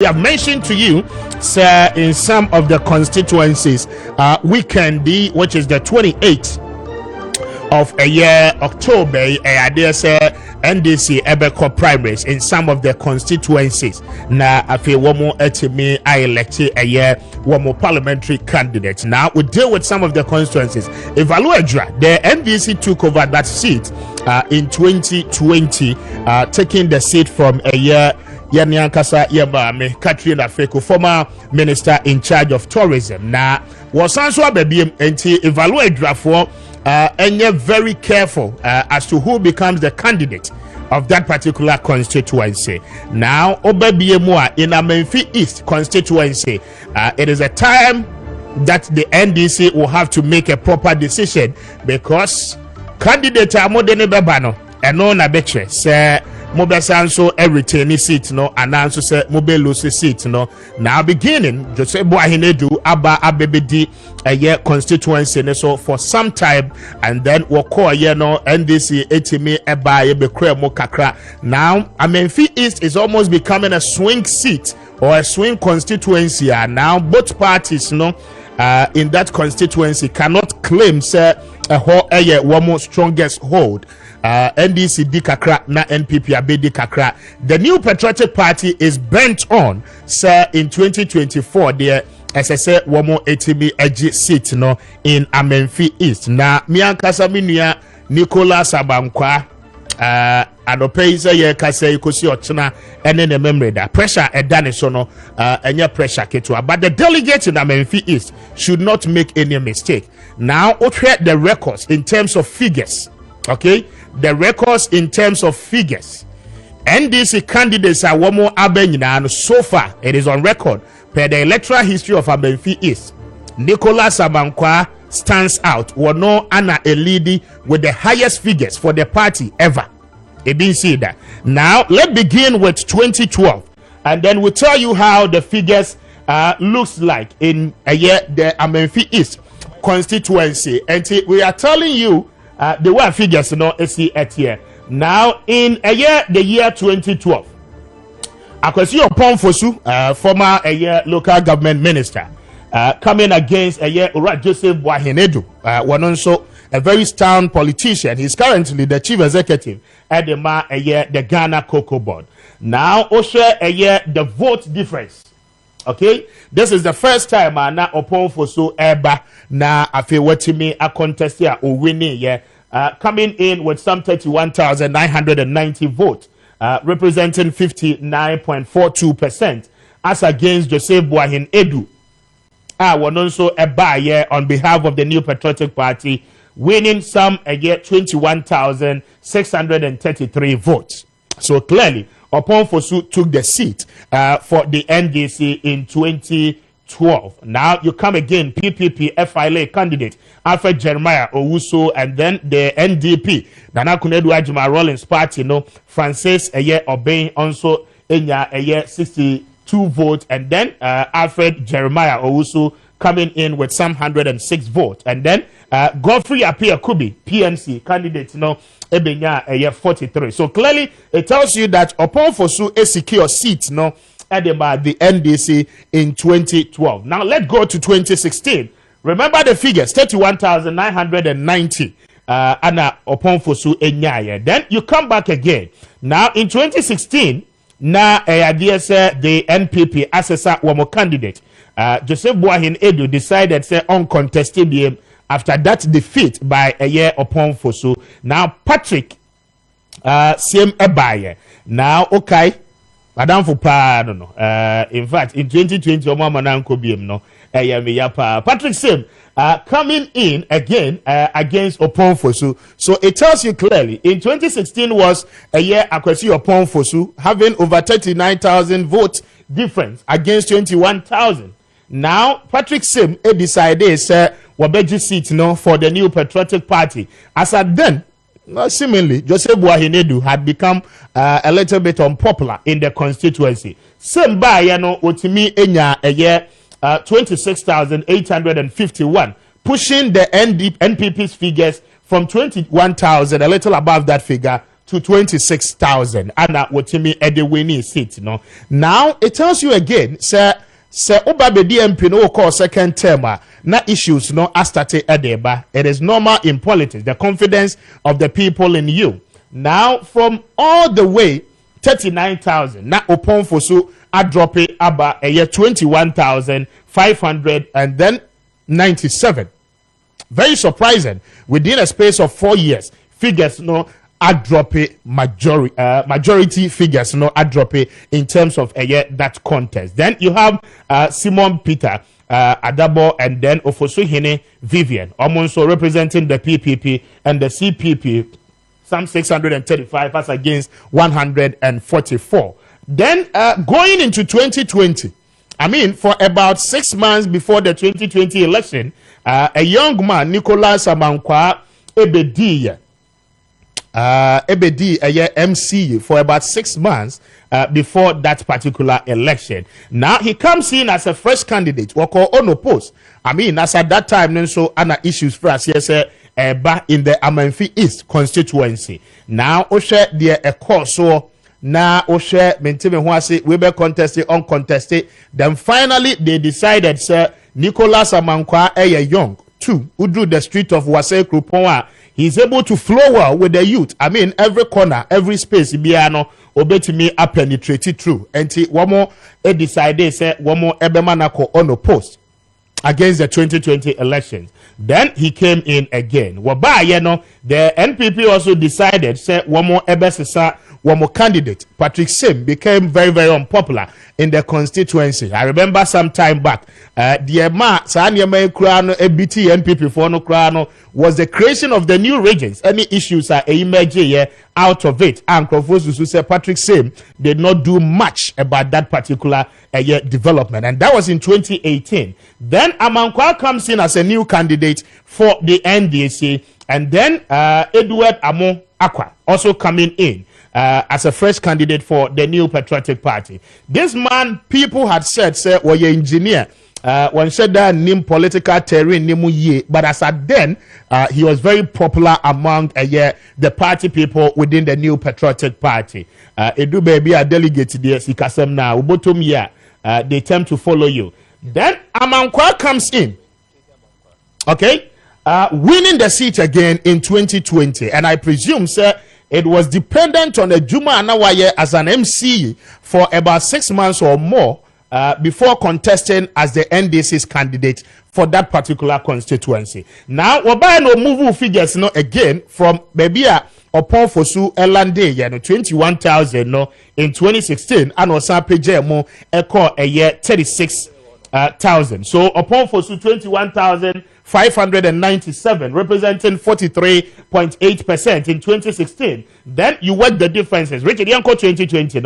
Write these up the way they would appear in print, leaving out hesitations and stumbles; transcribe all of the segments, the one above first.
We have mentioned to you, sir, in some of the constituencies, weekend D, which is the 28th of a year, October, I dare say NDC Ebeko primaries in some of the constituencies. Now, I feel one more etime I elected a year, one more parliamentary candidates. Now, we deal with some of the constituencies. Evaluadra, the NDC took over that seat in 2020, taking the seat from a year. Yanyankasa Yabame, Katrina Feko, former minister in charge of tourism. Now, was also baby and evaluate draft for and you're very careful as to who becomes the candidate of that particular constituency. Now, Obebie in Amenfi East constituency, it is a time that the NDC will have to make a proper decision because candidate are more than a babano and no nabetre say. Mobile so retain seat no and answer say mobile lose seat no now beginning just say Boahinedu Aba Abebedi a year constituency so for some time and then we'll call you know NDC etime eba ye bekre mo kakra. Now Amenfi East is almost becoming a swing seat or a swing constituency and now both parties in that constituency cannot claim say a whole one more strongest hold. NDC di kakra na NPP abedi kakra. The New Patriotic Party is bent on sir in 2024 there as I say one more ATB edge seat no in Amenfi East. Na miankasa minua Nicholas Abankwa anopeisa ye kase ikosi ochina ene ne memory da pressure edane so no enye pressure ketua but the delegates in Amenfi East should not make any mistake. Now the records in terms of figures, okay, the records in terms of figures, NDC candidates are one more abenina and so far it is on record per the electoral history of Amenfi East. Nicholas Abankwa stands out. Wano Anna Elidi with the highest figures for the party ever. That. Now let's begin with 2012 and then we'll tell you how the figures looks like in a year the Amenfi East constituency. And we are telling you the one figures at here. Now in a year the year 2012, Akwesi Oponfosu, former a year local government minister, coming against a year Joseph Boahinedu, one also a very sound politician. He's currently the chief executive at the Ghana Cocoa Board. Now also a year the vote difference. Okay, this is the first time na Oponfosu eba na afewatimi a contest here or winning coming in with some 31,990 votes, representing 59.42% as against Joseph Boahinedu. One also eba on behalf of the New Patriotic Party, winning some 21,633 votes. So clearly, Oponfosu took the seat for the NDC in 2012. Now you come again, PPP FILA candidate Alfred Jeremiah Owusu, and then the NDP Nana Kunedu Ajima Rollins Party, Francis Obey also in 62 votes, and then Alfred Jeremiah Owusu coming in with some 106 votes, and then Godfrey Apia Kubi PNC candidate Ebenya 43. So clearly it tells you that Oponfosu a secure seat at the NDC in 2012. Now let's go to 2016. Remember the figures 31,990 Anna Oponfosu enyaya. Then you come back again. Now in 2016 na the NPP assessor one candidate Joseph Boahinedu decided say uncontested him after that defeat by a year Oponfosu. Now Patrick same ebaye. Now okay, Madam Fupa no. In fact in 2020 Patrick same coming in again against Oponfosu. So it tells you clearly in 2016 was a year Akwesi Oponfosu having over 39,000 votes difference against 21,000. Now Patrick Sim decided wabeji seat for the New Patriotic Party. As at then, seemingly Joseph Boahinedu had become a little bit unpopular in the constituency. Same by Otimi Enya a year 26,851, pushing the NPP's figures from 21,000, a little above that figure, to 26,000. And what me at the winning seat. No, now it tells you again, sir. Oba be DMP no call second term na issues no astate edeba. It is normal in politics, the confidence of the people in you. Now from all the way 39,000 na upon for so I drop it about a year 21,597. Very surprising. Within a space of 4 years, figures no I drop it majority figures no I drop it in terms of that contest. Then you have Simon Peter Adabo and then Ofosuhene Vivian, also representing the PPP and the CPP, some 635 as against 144. Then going into 2020, I mean, for about 6 months before the 2020 election, a young man, Nicholas Amankwa Ebedi MC for about 6 months before that particular election. Now he comes in as a fresh candidate, or unopposed. I mean, as at that time, so ana issues for us yes, back in the Amanfi East constituency. Now, Oshe dear a course so now Oshe maintain we be contested, uncontested. Then finally they decided, sir, Nicholas Amankwa young too, who drew the street of Wase Kruponwa. He's able to flow well with the youth. I mean, every corner, every space, Ibiano, obetimi a penetrated through. And one more decided, say, one more Ebemanako on the post against the 2020 elections. Then he came in again. Waba, the NPP also decided, say, one more Ebesisa, one more candidate, Patrick Sim, became very, very unpopular in the constituency. I remember some time back, the NPP for no crown was the creation of the new regions. Any issues are emerging out of it. And Provost say Patrick Sim did not do much about that particular development. And that was in 2018. Then Amankwa comes in as a new candidate for the NDC. And then Edward Amo Akwa also coming in as a fresh candidate for the New Patriotic Party. This man, people had said, say, well, you're engineer. When said that name political terrain name ye, but as at then, he was very popular among the party people within the New Patriotic Party. Edu baby a delegate there, Sikasem now, Ubotum ya, they tend to follow you. Then Amankwa comes in, okay, winning the seat again in 2020, and I presume, sir, it was dependent on the Juma Anawaye as an MC for about 6 months or more before contesting as the NDC's candidate for that particular constituency. Now, we're buying no move figures again from Bebia upon Fosu Elande, 21,000 in 2016, and also Pejemo Echo a year 36,000. So upon Fosu 21,597, representing 43.8% in 2016. Then you work the differences. Richard Yanko 2020,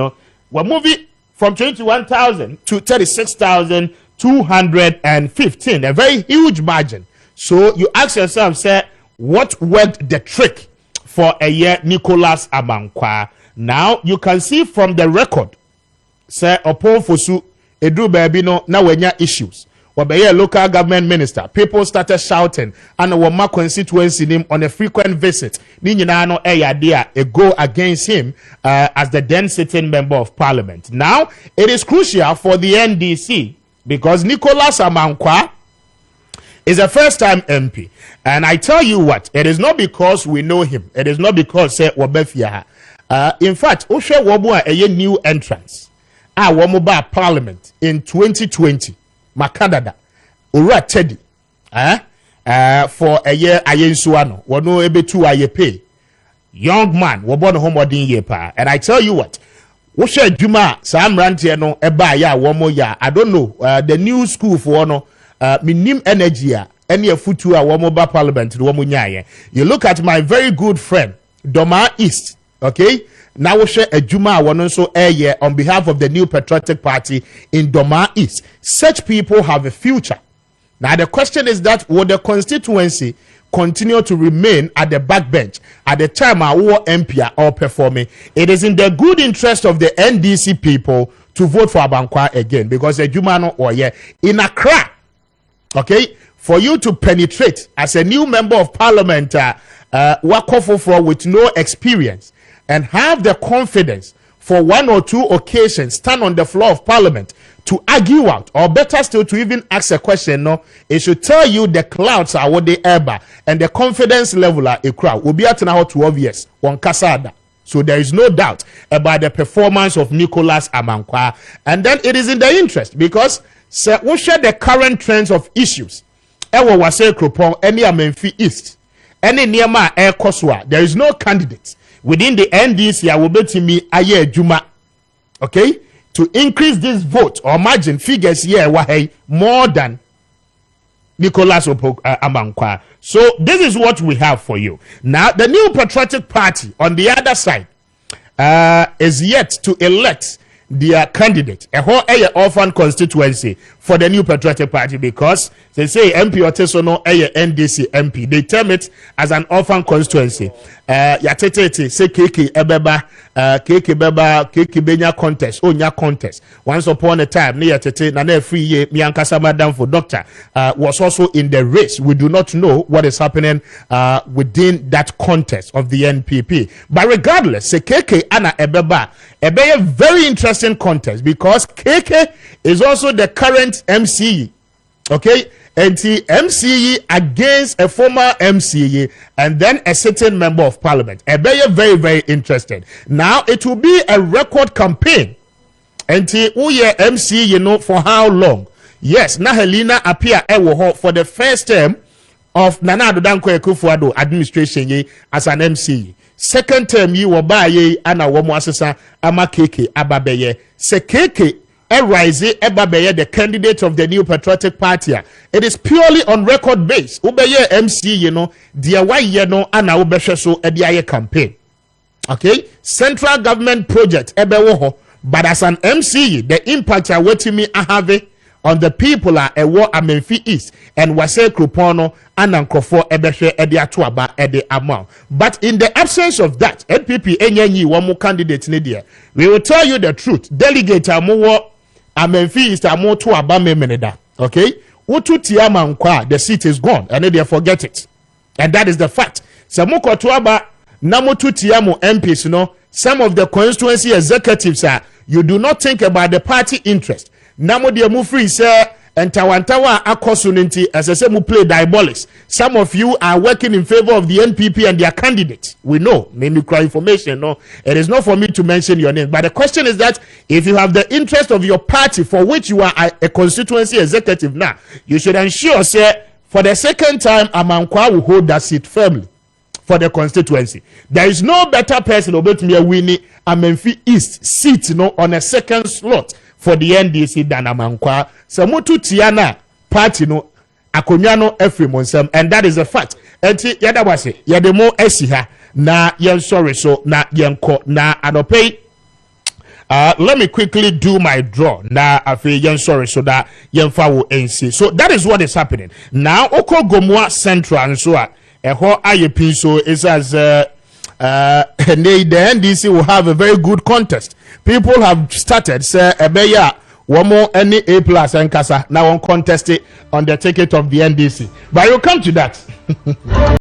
we're moving from 21,000 to 36,215, a very huge margin. So you ask yourself, sir, what worked the trick for a year Nicholas Amankwa? Now you can see from the record, sir, upon Fosu Edu Babino, now we have issues. Wabeye local government minister, people started shouting and Wama constituency him on a frequent visit. Ninyinano idea a go against him as the then sitting member of parliament. Now it is crucial for the NDC because Nicholas Amankwa is a first-time MP, and I tell you what, it is not because we know him. It is not because say Wabefia. In fact, Oshe Wabua a new entrance. Wamuba parliament in 2020. Makadada Ura Teddy for a year ayensuano wano ebe tu aye pay young man wabon homodin ye pa. And I tell you what, Woshe Juma Sam Rantie no eba ya womo ya. I don't know the new school for no minim energy any futu a womo ba parliament womo nyaye. You look at my very good friend Doma East, okay? Now we share a Juma one also air on behalf of the New Patriotic Party in Doma East. Such people have a future. Now the question is that will the constituency continue to remain at the backbench at the time our MP are performing? It is in the good interest of the NDC people to vote for Amankwa again because a Juma no or in Accra, okay, for you to penetrate as a new member of parliament, with no experience. and have the confidence for one or two occasions stand on the floor of parliament to argue out, or better still to even ask a question, no, it should tell you the clouds are what they ever and the confidence level are a crowd will be at now 12 years one kasada. So there is no doubt about the performance of Nicholas Amankwa, and then it is in the interest because we share the current trends of issues. Ewo wase Kropon, any Amenfi East, any Niama Air Koswa, there is no candidate within the NDC. I will bet me Aye Juma, okay, to increase this vote or margin figures here more than Nicholas Amankwa. So this is what we have for you. Now, the New Patriotic Party on the other side is yet to elect their candidate, a whole orphan constituency for the New Patriotic Party, because they say MP Otesono NDC MP. They term it as an orphan constituency. Yatete say KK Ebeba, KK Beba, KK Benya contest, Onya contest. Once upon a time, near Tete, Nane Free Ye, Miankasa Madam for Doctor was also in the race. We do not know what is happening within that contest of the NPP. But regardless, say KK Anna Ebeba, a very interesting contest because KK is also the current MCE. Okay, and the MCE against a former MCE and then a certain member of parliament. A very, very interested. Now it will be a record campaign. And the MCE, you know, for how long? Yes, na Helena appear for the first term of Nana Addo Dankwa Akufo-Addo administration as an MCE. Second term you were by ye ana womo asesa ama KK ababeye. Se KK rise ebabeye the candidate of the New Patriotic Party. It is purely on record base. Ubeye MC, you know, dear why you know ana ubeshe so ediaye campaign. Okay, central government project ebewoho, but as an MC, the impact are waiting me have on the people are a war Amenfi East and Wase Krupono and Ankrofo Ebeshe Ediatuaba Ede Amount. But in the absence of that, NPP Enyanyi one more candidate Nidia. We will tell you the truth. Delegate Amuwo Amenfi East Amo to Abame Meneda. Okay? Utu Tiama Nkwa, the seat is gone, and they forget it. And that is the fact. Samuko Tuaba Namutu Tiamo MPs, you know, some of the constituency executives are you do not think about the party interest. Namo de mu free say entawantawa akosunenti as I say mu play diabolics. Some of you are working in favor of the NPP and their candidates. We know, maybe cry information. No, it is not for me to mention your name. But the question is that if you have the interest of your party for which you are a constituency executive now, you should ensure say for the second time Amankwa will hold that seat firmly for the constituency. There is no better person about me winning Amenfi East seat, you know, on a second slot for the NDC than Amankwa. So mutu tiana party no akonyano every monsem, and that is a fact. Enti yada wase yademo esiha na yen sorry so na yenko na anopay. Let me quickly do my draw na afi yen sorry so that yen fawo NC. So that is what is happening now. Oko Gomwa Central and so eho ayepin so is as the NDC will have a very good contest. People have started say ebeya one more any A plus and kasa now on contest it on the ticket of the NDC, but you'll come to that.